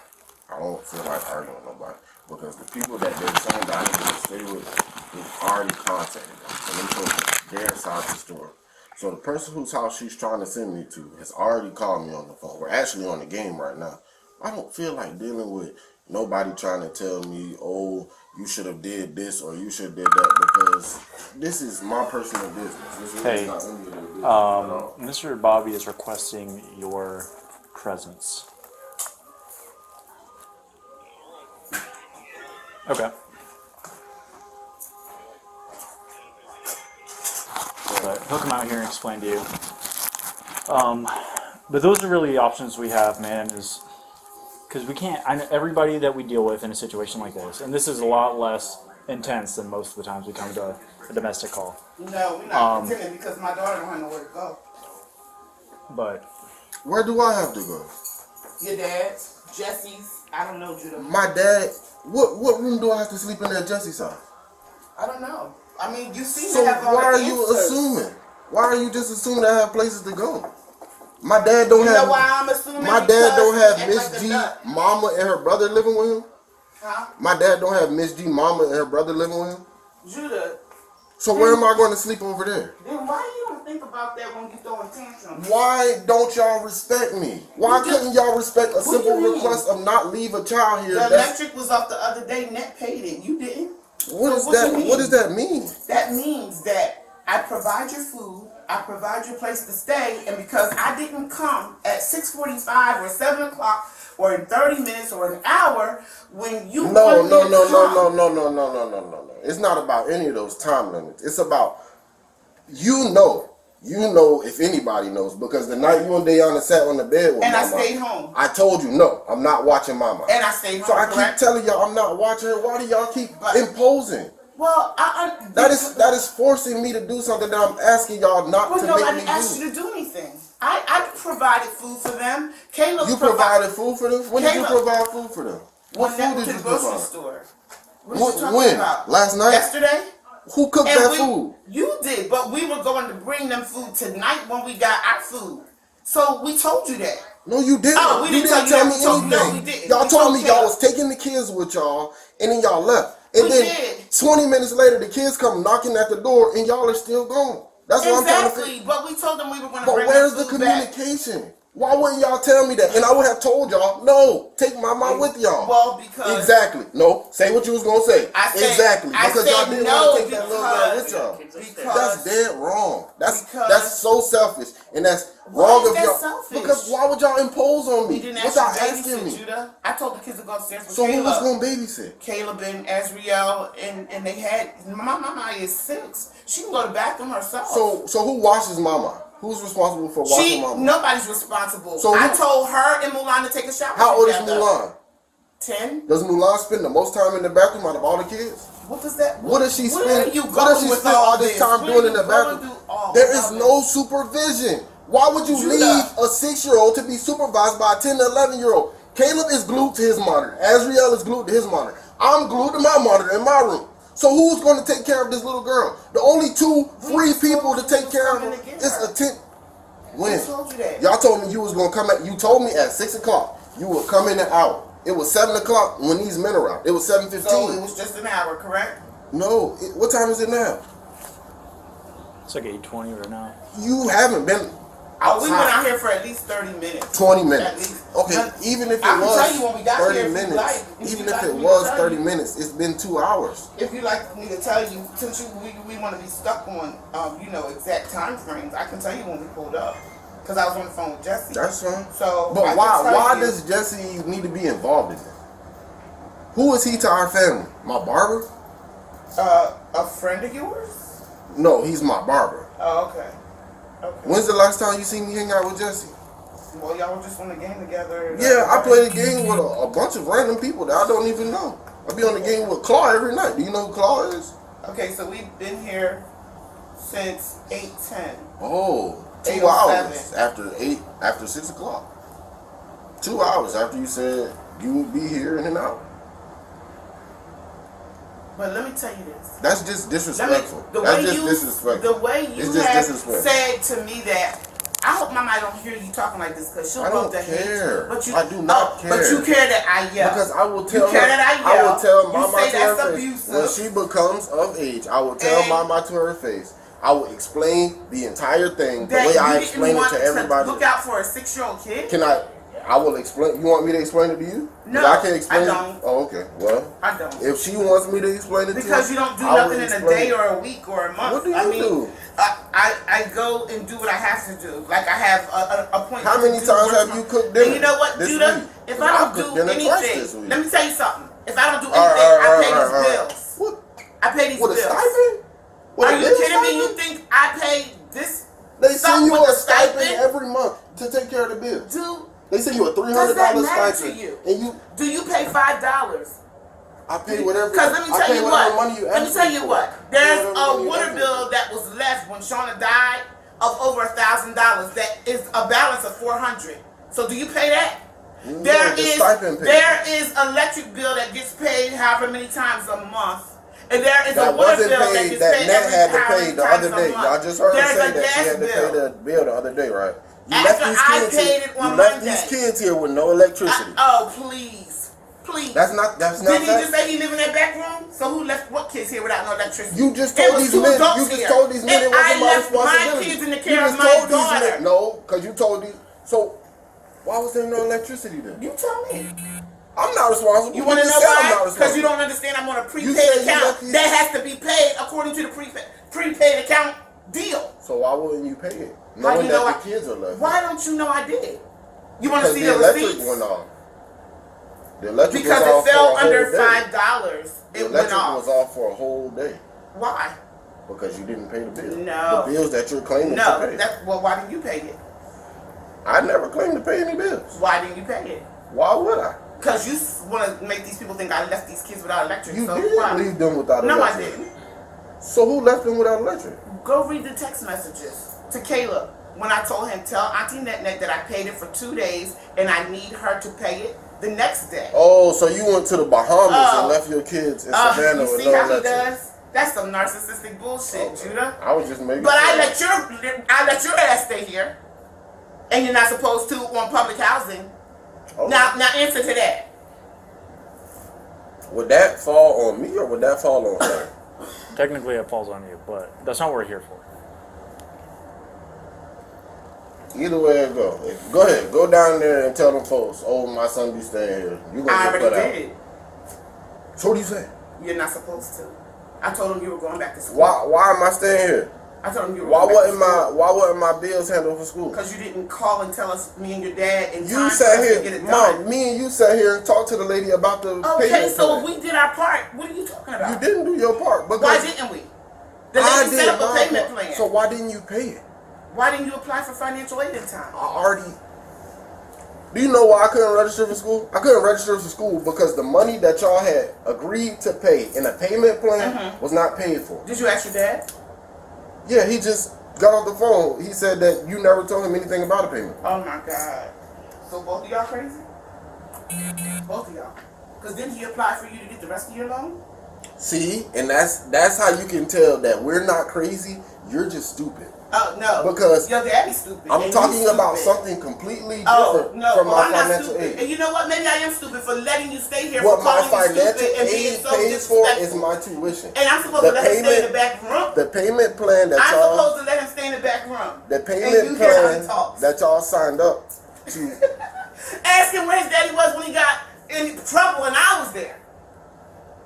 I don't feel like arguing with nobody because the people that they're saying that I need to stay with, they've already contacted them. And they told their side of the story. So the person whose house she's trying to send me to has already called me on the phone. We're actually on the game right now. I don't feel like dealing with nobody trying to tell me, oh, you should have did this or you should have did that because this is my personal business. This really Hey, not any of their business at all. Mr. Bobby is requesting your presence. Okay. But he'll come out here and explain to you. But those are really the options we have, man, is because we can't, I know everybody that we deal with in a situation like this, and this is a lot less intense than most of the times we come to a domestic call. No, we're not pretending because my daughter don't have nowhere to go. But Where do I have to go? Your dad's, Jesse's, I don't know, Judah. My dad, what room do I have to sleep in at Jesse's house? I don't know. I mean, you seem So to have all why are the you answers. assuming? Why are you just assuming I have places to go? My dad don't You have. know why I'm assuming? My dad Because don't you have act Miss like a G, nut. mama, and her brother living with him. Huh? My dad don't have Miss G mama and her brother living with him. Judah, So where am I going to sleep over there? then why you don't think about that when you throwing tantrums? Why don't y'all respect me? Why couldn't y'all respect a What do simple you mean? request of not leave a child here? The That's, electric was off the other day, Net paid it. You didn't. what So is what you that? mean? What does that mean? That means that I provide your food, I provide your place to stay, and because I didn't come at 6:45 or 7 o'clock or in 30 minutes or an hour when you No. wanted to come. It's not about any of those time limits. It's about you know if anybody knows, because the night you and Dayana sat on the bed with And I Mama, stayed home. I told you no, I'm not watching Mama. And I stayed home, So I keep correct? telling y'all I'm not watching her. Why do y'all keep But- imposing? Well, That is forcing me to do something that I'm asking y'all not Well, to nobody make me asked do. you to do anything. I provided food for them. Caleb You provided food for them? When did you Caleb- provide food for them? What When they food went did to you the grocery provide? store. What you talking When? about? Last night? Yesterday? Who cooked And that food? You did, but we were going to bring them food tonight when we got our food. So we told you that. No, you didn't. Oh, we you didn't didn't tell tell you me that. We told- no, anything. we didn't. Y'all We told told me y'all Caleb. was taking the kids with y'all, and then y'all left. And We then did. 20 minutes later, the kids come knocking at the door, and y'all are still gone. That's what I'm trying to Exactly, figure. but we told them we were going to But bring where's them the food back. communication? Why wouldn't y'all tell me that? And I would have told y'all, no, take my mom with y'all. Well, because Exactly. No, say what you was gonna say. I said- exactly. I Because said y'all didn't no want to take that little girl with y'all. That's dead wrong. That's so selfish, and that's wrong is of that y'all. selfish? Because why would y'all impose on we me didn't ask without you to asking babysit, me? Judah. I told the kids to go upstairs with So who Caleb. was gonna babysit? Caleb and Azriel, and they had my mama is 6. She can go to the bathroom herself. So who washes Mama? Who's responsible for washing Mama? Nobody's responsible. So I who- told her and Mulan to take a shower. How old is together. Mulan? 10. Does Mulan spend the most time in the bathroom out of all the kids? What does that? What does she Where spend? are you What does going she with spend all this this? time Where doing are in the you going bathroom? through all There with is all no this? supervision. Why would you Judah. leave a 6-year-old to be supervised by a 10 to 11-year-old? Caleb is glued to his monitor. Azriel is glued to his monitor. I'm glued to my monitor in my room. So who's going to take care of this little girl? The only two free people to take care of her is a 10. When? Who told you that? Y'all told me you was gonna come at. You told me at 6 o'clock you would come in an hour. It was 7 o'clock when these men arrived. It was 7:15. So it was just an hour, correct? No, what time is it now? It's like 8:20 right now. You haven't been Oh, we went outside. out here for at least 30 minutes. 20 At minutes. least. Okay, But even if it I can was tell you when we got 30 here, if you minutes, like. If even you if like it me was to tell 30 you. minutes, it's been 2 hours. If you like me to tell you, since we want to be stuck on, exact time frames, I can tell you when we pulled up. Because I was on the phone with Jesse. That's fine. So, I But can why tell you- does Jesse need to be involved in it? Who is he to our family? My barber? A friend of yours? No, he's my barber. Oh, okay. Okay. When's the last time you seen me hang out with Jesse? Well, y'all were just on the game together. Yeah, I play the game with a bunch of random people that I don't even know. I be on the game with Claw every night. Do you know who Claw is? Okay, so we've been here since 8:10. Oh, 2 8:07. hours after 6 o'clock. 2 hours after you said you would be here in an hour. But let me tell you this. That's just disrespectful. The That's way just you, disrespectful. the way you It's just have disrespectful. said to me that, I hope my mom don't hear you talking like this because she'll I love don't to hate. care. But you, I do not care. But you care that I yell. Because I will tell You care her, that I I yell. will tell You Mama say to that's her abusive. face. When she becomes of age, I will tell And- Mama to her face. I will explain the entire thing the that way I you explain didn't it want to everybody. look out for a 6-year-old kid? I will explain. You want me to explain it to you? 'Cause No, I can explain I it. don't. Oh, okay. Well, I don't. if she wants me to explain it to Because her, you don't do I will nothing in a explain day it. or a week or a month. What do you I mean, do? I go and do what I have to do. Like I have an appointment. How many to do times work have you from- cooked dinner? And you know what, this Judah? week? If I've I don't cooked do dinner twice this anything, week. let me tell you something. If I don't do All right, anything, I pay all these right. bills. What? I pay these With a bills. stipend? With Are a you living kidding me? stipend? You think I pay this? They stuff send you with a a stipend every month to take care of the bills. Dude, They send you a $300 does that matter to stipend, you? and Do you pay $5? I pay whatever. Because let me I tell pay you whatever what. money you Let me ask tell me you for. what. I pay There's whatever a money you water ask me bill for. that was left when Shauna died of over $1,000. That is a balance of $400. So do you pay that? No, There the is stipend pay. there is electric bill that gets paid however many times a month. And there is a That water wasn't bill that paid. gets That paid Net every had to however pay many the times other a day. month. Y'all just heard her There's say a that she gas had to pay bill. the bill the other day, right? You After left these I kids paid here. it on You left Monday. these kids here with no electricity. Oh, please. Please. That's not Did he fact. just say he live in that back room? So who left what kids here without no electricity? You just It told was these two men. adults You just here. told these men it And wasn't I my left responsibility. my kids in the You care of just my told these daughter. men. No, because you told these. So why was there no electricity then? You tell me. I'm not responsible. You want to know just said I'm not why? Because you responsible. don't understand. I'm on a You prepaid said you account left these- that has to be paid according to the prepaid account deal. So why wouldn't you pay it? How Knowing you know that I- the kids are left. Why don't you know I did? You want to Because see the the electric receipts? went off. The electric Because was off it fell for a whole under day. $5. The It went electric off. was off for a whole day Why? because you didn't pay the bill. No. The bills that you're claiming to No. pay. Well, why didn't you pay it? I never claimed to pay any bills. Why didn't you pay it? Why would I? Because you want to make these people think I left these kids without electric. You so did why? leave them without No, I electric. didn't. So who left them without electric? Go read the text messages to Caleb when I told him, tell Auntie Net that I paid it for 2 days and I need her to pay it the next day. Oh, so you went to the Bahamas Oh. and left your kids in Savannah you with see no how he electric. does? That's some narcissistic bullshit, Okay. Judah. I was just making But sure. I let your ass stay here, and you're not supposed to on public housing. Okay. Now answer to that. Would that fall on me or would that fall on her? Technically, it falls on you, but that's not what we're here for. Either way it go. Go ahead. Go down there and tell them folks, oh, my son be staying here. You gonna I get already put out. did. So what do you say? You're not supposed to. I told him you were going back to school. Why am I staying here? I told him you were Why going back wasn't my bills handled for school? Because you didn't call and tell us, me and your dad, in You time for sat us to get here, it done. Mom, me and you sat here and talked to the lady about the Okay, payment so plan. we did our part. What are you talking about? You didn't do your part because Why didn't we? The I lady did set up a my payment part. plan. So why didn't you pay it? Why didn't you apply for financial aid in time? I already. Do you know why I couldn't register for school? I couldn't register for school because the money that y'all had agreed to pay in a payment plan was not paid for. Did you ask your dad? Yeah, he just got off the phone. He said that you never told him anything about a payment. Oh my God. So both of y'all crazy? Both of y'all. Because didn't he apply for you to get the rest of your loan? See, and that's how you can tell that we're not crazy. You're just stupid. Oh, no. Because your daddy's stupid. I'm and talking you about stupid. something completely Oh, different no. from Well, my I'm not financial stupid. aid. And you know what? Maybe I am stupid for letting you stay here What for my calling you financial stupid and being aid so pays for is disrespectful. my tuition. And I'm supposed The to let him stay in payment- the back room? The payment plan that I'm y'all, supposed to let him stay in the back room. the And payment you hear how he plan talks. that y'all signed up to. Ask him where his daddy was when he got in trouble and I was there.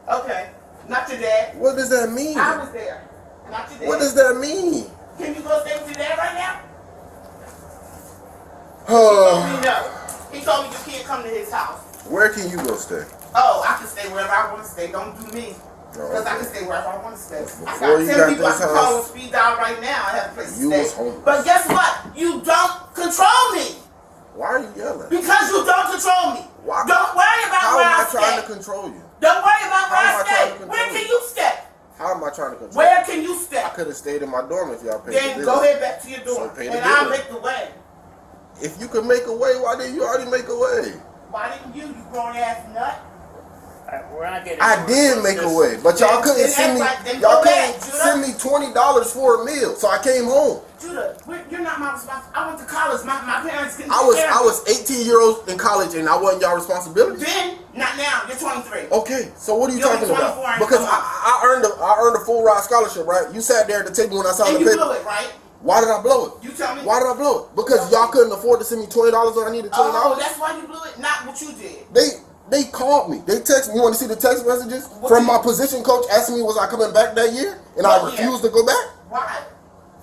Okay. Not your dad. What does that mean? I was there. Not your dad. What does that mean? Can you go stay with your dad right now? He told me no. He told me you can't come to his house. Where can you go stay? Oh, I can stay wherever I want to stay. Don't do me. No, Because I okay. can stay wherever I want to stay. I Before got you 10 got people I this can call on house, speed dial right now. I have a place to you stay. was homeless. But guess what? You don't control me. Why are you yelling? Because you don't control me. Why? Don't worry about How where am I I trying stay. to control you? Don't worry about where How am I I trying to stay. control Where can you? you stay? How am I trying to control Where you? can you stay? I could have stayed in my dorm if y'all paid Then the go bill. ahead back to your door. So pay the And I'll bill. make the way. If you could make a way, why didn't you already make a way? Why didn't you grown ass nut? We're not getting. I did make a way, but y'all couldn't send me. Then Y'all go back, couldn't Judah. send me $20 for a meal, so I came home. Judah, you're not my responsibility. I went to college. My parents couldn't I take care of was 18 years old in college, and I wasn't y'all me. responsibility. Then, not now. You're 23. Okay, so what are you You're talking 24 about? and Because come on. I earned a full ride scholarship, right? You sat there at the table when I signed And the you paper. blew it, right? Why did I blow it? You tell me. Why did I blow it? Because y'all couldn't afford to send me $20 when I needed $20. Oh, that's why you blew it? Not what you did. They called me. They texted me. You want to see the text messages What from you- my position coach asking me was I coming back that year, and I What year? refused to go back Why?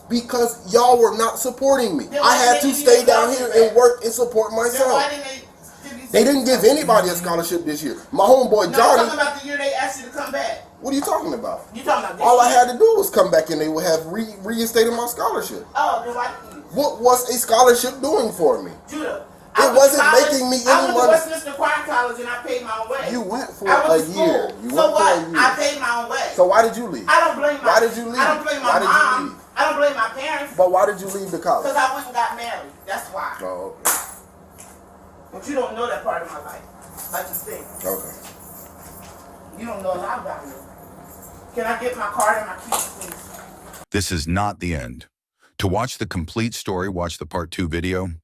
because y'all were not supporting me. Then I why had to didn't stay you down go here back? and work and support Then why myself. didn't They didn't give anybody a scholarship this year. My homeboy No, I'm Johnny. talking about the year they asked you to come back. What are you talking about? You talking about this All I year? had to do was come back and they would have reinstated my scholarship. Oh, then why didn't you? What was a scholarship doing for me? Judah. It I went to wasn't college. making me I any went money. to Westminster Choir College and I paid my own way. You went for I went a to school. year. You So went what? for a year. I paid my own way. So why did you leave? I don't blame my. Why did you leave? I don't blame my Why did you mom. leave? I don't blame my parents. But why did you leave the college? Because I went and got married. That's why. Oh, okay. But you don't know that part of my life. Like you think. Okay. You don't know a lot about me. Can I get my card and my keys, please? This is not the end. To watch the complete story, watch the part 2 video.